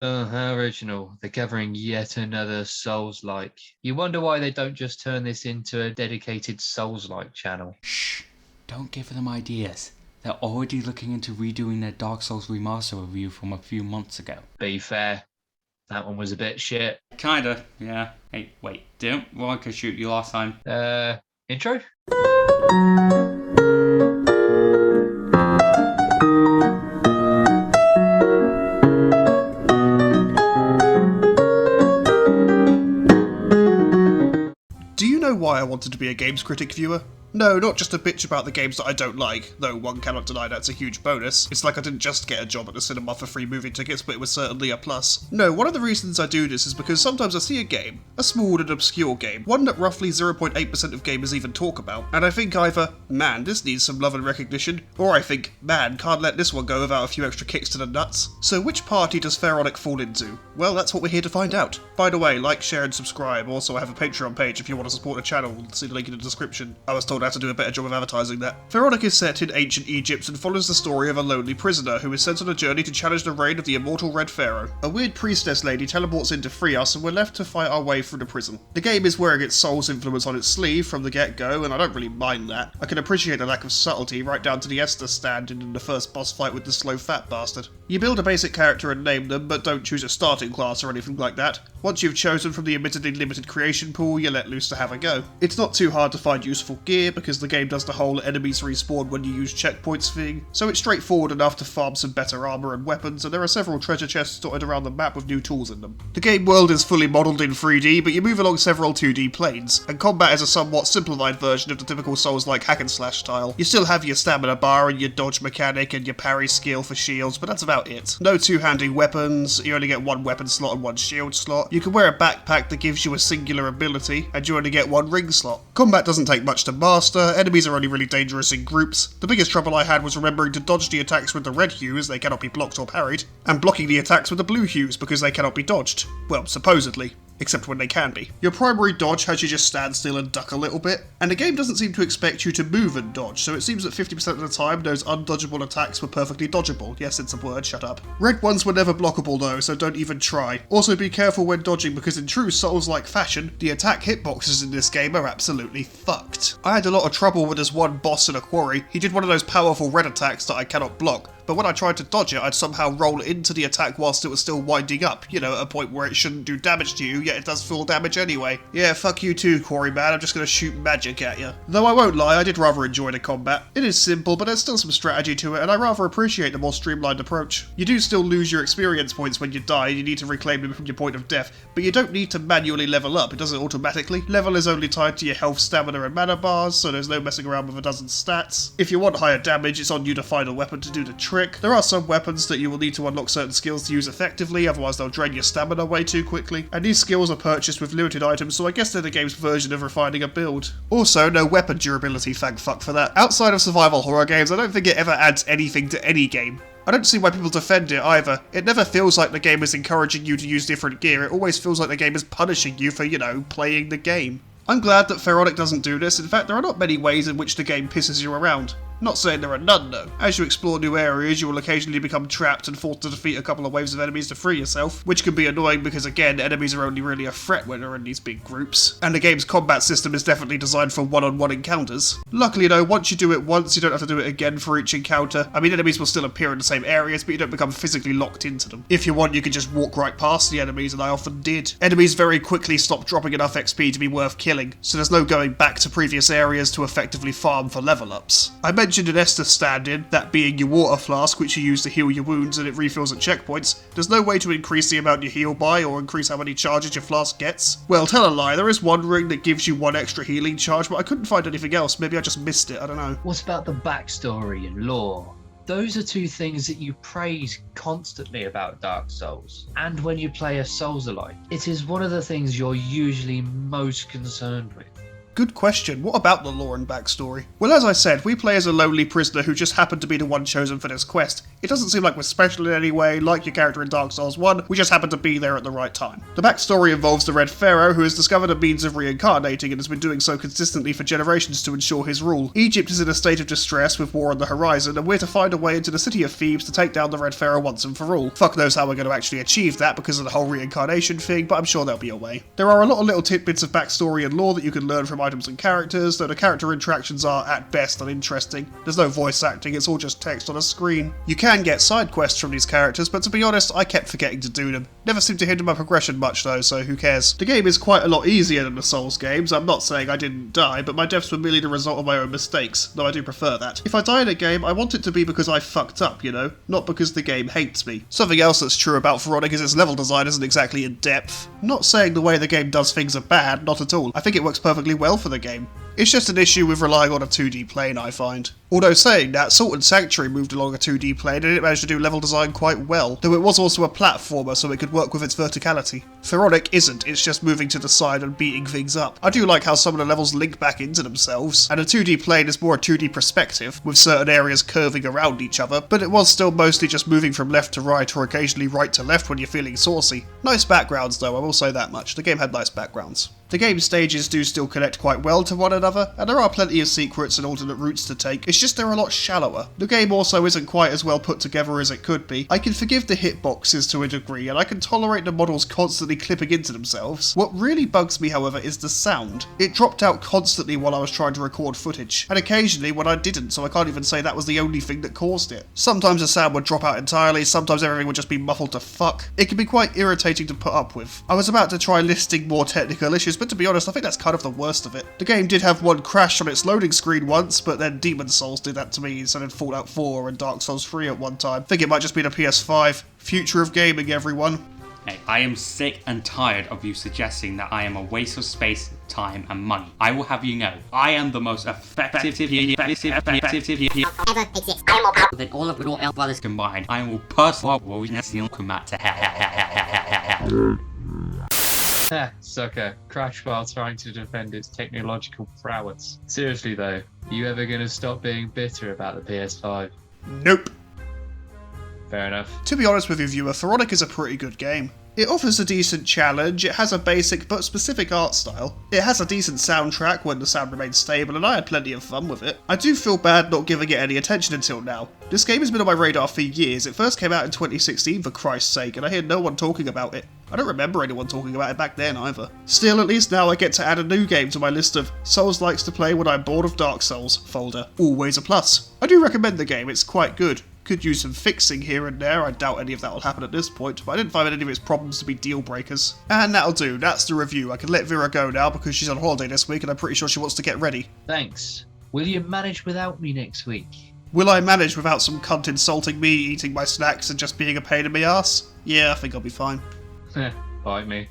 How original. They're gathering yet another Souls-like. You wonder why they don't just turn this into a dedicated Souls-like channel. Shh, don't give them ideas. They're already looking into redoing their Dark Souls remaster review from a few months ago. Be fair, that one was a bit shit. Kinda, yeah. Hey, wait, didn't Ronica shoot you last time? Intro? Do you know why I wanted to be a games critic viewer? No, not just a bitch about the games that I don't like, though one cannot deny that's a huge bonus. It's like I didn't just get a job at the cinema for free movie tickets, but it was certainly a plus. No, one of the reasons I do this is because sometimes I see a game, a small and obscure game, one that roughly 0.8% of gamers even talk about, and I think either, man, this needs some love and recognition, or I think, man, can't let this one go without a few extra kicks to the nuts. So which party does Pharaonic fall into? Well, that's what we're here to find out. By the way, like, share and subscribe. Also, I have a Patreon page if you want to support the channel, see the link in the description. I was told I have to do a better job of advertising that. Pharaonic is set in ancient Egypt and follows the story of a lonely prisoner who is sent on a journey to challenge the reign of the immortal Red Pharaoh. A weird priestess lady teleports in to free us and we're left to fight our way through the prison. The game is wearing its Souls influence on its sleeve from the get-go, and I don't really mind that. I can appreciate the lack of subtlety right down to the Esther stand-in in the first boss fight with the slow fat bastard. You build a basic character and name them, but don't choose a starting class or anything like that. Once you've chosen from the admittedly limited creation pool, you're let loose to have a go. It's not too hard to find useful gear because the game does the whole enemies respawn when you use checkpoints thing, so it's straightforward enough to farm some better armour and weapons, and there are several treasure chests dotted around the map with new tools in them. The game world is fully modelled in 3D, but you move along several 2D planes, and combat is a somewhat simplified version of the typical Souls-like hack and slash style. You still have your stamina bar and your dodge mechanic and your parry skill for shields, but that's about it. No two-handed weapons, you only get one weapon slot and one shield slot. You can wear a backpack that gives you a singular ability, and you only get one ring slot. Combat doesn't take much to master, enemies are only really dangerous in groups. The biggest trouble I had was remembering to dodge the attacks with the red hues, they cannot be blocked or parried, and blocking the attacks with the blue hues because they cannot be dodged. Well, supposedly. Except when they can be. Your primary dodge has you just stand still and duck a little bit, and the game doesn't seem to expect you to move and dodge, so it seems that 50% of the time those undodgeable attacks were perfectly dodgeable. Yes, it's a word, shut up. Red ones were never blockable though, so don't even try. Also be careful when dodging because in true Souls-like fashion, the attack hitboxes in this game are absolutely fucked. I had a lot of trouble with this one boss in a quarry. He did one of those powerful red attacks that I cannot block, but when I tried to dodge it, I'd somehow roll into the attack whilst it was still winding up, you know, at a point where it shouldn't do damage to you, yet it does full damage anyway. Yeah, fuck you too, Quarry Man, I'm just gonna shoot magic at you. Though I won't lie, I did rather enjoy the combat. It is simple, but there's still some strategy to it, and I rather appreciate the more streamlined approach. You do still lose your experience points when you die, and you need to reclaim them from your point of death, but you don't need to manually level up, it does it automatically. Level is only tied to your health, stamina, and mana bars, so there's no messing around with a dozen stats. If you want higher damage, it's on you to find a weapon to do the trick. There are some weapons that you will need to unlock certain skills to use effectively, otherwise they'll drain your stamina way too quickly, and these skills are purchased with limited items, so I guess they're the game's version of refining a build. Also, no weapon durability, thank fuck for that. Outside of survival horror games, I don't think it ever adds anything to any game. I don't see why people defend it either. It never feels like the game is encouraging you to use different gear, it always feels like the game is punishing you for, you know, playing the game. I'm glad that Pharaonic doesn't do this. In fact, there are not many ways in which the game pisses you around. Not saying there are none though. As you explore new areas, you will occasionally become trapped and forced to defeat a couple of waves of enemies to free yourself, which can be annoying because again, enemies are only really a threat when they're in these big groups. And the game's combat system is definitely designed for one-on-one encounters. Luckily though, once you do it once, you don't have to do it again for each encounter. I mean, enemies will still appear in the same areas, but you don't become physically locked into them. If you want, you can just walk right past the enemies, and I often did. Enemies very quickly stop dropping enough XP to be worth killing, so there's no going back to previous areas to effectively farm for level ups. I mentioned an Esther stand-in, that being your water flask which you use to heal your wounds and it refills at checkpoints. There's no way to increase the amount you heal by or increase how many charges your flask gets. Well, tell a lie, there is one ring that gives you one extra healing charge, but I couldn't find anything else. Maybe I just missed it, I don't know. What about the backstory and lore? Those are two things that you praise constantly about Dark Souls. And when you play a Souls-alike, it is one of the things you're usually most concerned with. Good question. What about the lore and backstory? Well, as I said, we play as a lonely prisoner who just happened to be the one chosen for this quest. It doesn't seem like we're special in any way, like your character in Dark Souls 1, we just happened to be there at the right time. The backstory involves the Red Pharaoh, who has discovered a means of reincarnating and has been doing so consistently for generations to ensure his rule. Egypt is in a state of distress with war on the horizon, and we're to find a way into the city of Thebes to take down the Red Pharaoh once and for all. Fuck knows how we're going to actually achieve that because of the whole reincarnation thing, but I'm sure there'll be a way. There are a lot of little tidbits of backstory and lore that you can learn from items and characters, though the character interactions are, at best, uninteresting. There's no voice acting, it's all just text on a screen. You can get side quests from these characters, but to be honest, I kept forgetting to do them. Never seemed to hinder my progression much though, so who cares. The game is quite a lot easier than the Souls games. I'm not saying I didn't die, but my deaths were merely the result of my own mistakes, though I do prefer that. If I die in a game, I want it to be because I fucked up, you know, not because the game hates me. Something else that's true about Pharaonic is its level design isn't exactly in depth. I'm not saying the way the game does things are bad, not at all. I think it works perfectly well for the game. It's just an issue with relying on a 2D plane, I find. Although saying that, Salt and Sanctuary moved along a 2D plane and it managed to do level design quite well, though it was also a platformer so it could work with its verticality. Pharaonic isn't, it's just moving to the side and beating things up. I do like how some of the levels link back into themselves, and a 2D plane is more a 2D perspective, with certain areas curving around each other, but it was still mostly just moving from left to right or occasionally right to left when you're feeling saucy. Nice backgrounds though, I will say that much. The game had nice backgrounds. The game's stages do still connect quite well to one another, and there are plenty of secrets and alternate routes to take, it's just they're a lot shallower. The game also isn't quite as well put together as it could be. I can forgive the hitboxes to a degree, and I can tolerate the models constantly clipping into themselves. What really bugs me, however, is the sound. It dropped out constantly while I was trying to record footage, and occasionally when I didn't, so I can't even say that was the only thing that caused it. Sometimes the sound would drop out entirely, sometimes everything would just be muffled to fuck. It can be quite irritating to put up with. I was about to try listing more technical issues, but to be honest, I think that's kind of the worst of it. The game did have one crash on its loading screen once, but then Demon Souls did that to me instead of Fallout 4 and Dark Souls 3 at one time. I think it might just be the PS5. Future of gaming, everyone. Hey, I am sick and tired of you suggesting that I am a waste of space, time, and money. I will have you know, I am the most effective ever exists. I am more powerful than all of the Royal Brothers combined. I will personally steal Kumat to hell. Sucker. Crash while trying to defend its technological prowess. Seriously though, you ever gonna stop being bitter about the PS5? Nope. Fair enough. To be honest with you, viewer, Pharaonic is a pretty good game. It offers a decent challenge, it has a basic but specific art style, it has a decent soundtrack when the sound remains stable, and I had plenty of fun with it. I do feel bad not giving it any attention until now. This game has been on my radar for years. It first came out in 2016 for Christ's sake, and I hear no one talking about it. I don't remember anyone talking about it back then either. Still, at least now I get to add a new game to my list of Souls likes to play when I'm bored of Dark Souls folder. Always a plus. I do recommend the game, it's quite good. Could use some fixing here and there, I doubt any of that will happen at this point, but I didn't find any of its problems to be deal breakers. And that'll do, that's the review. I can let Vera go now because she's on holiday this week and I'm pretty sure she wants to get ready. Thanks. Will you manage without me next week? Will I manage without some cunt insulting me, eating my snacks and just being a pain in my ass? Yeah, I think I'll be fine. Bite me.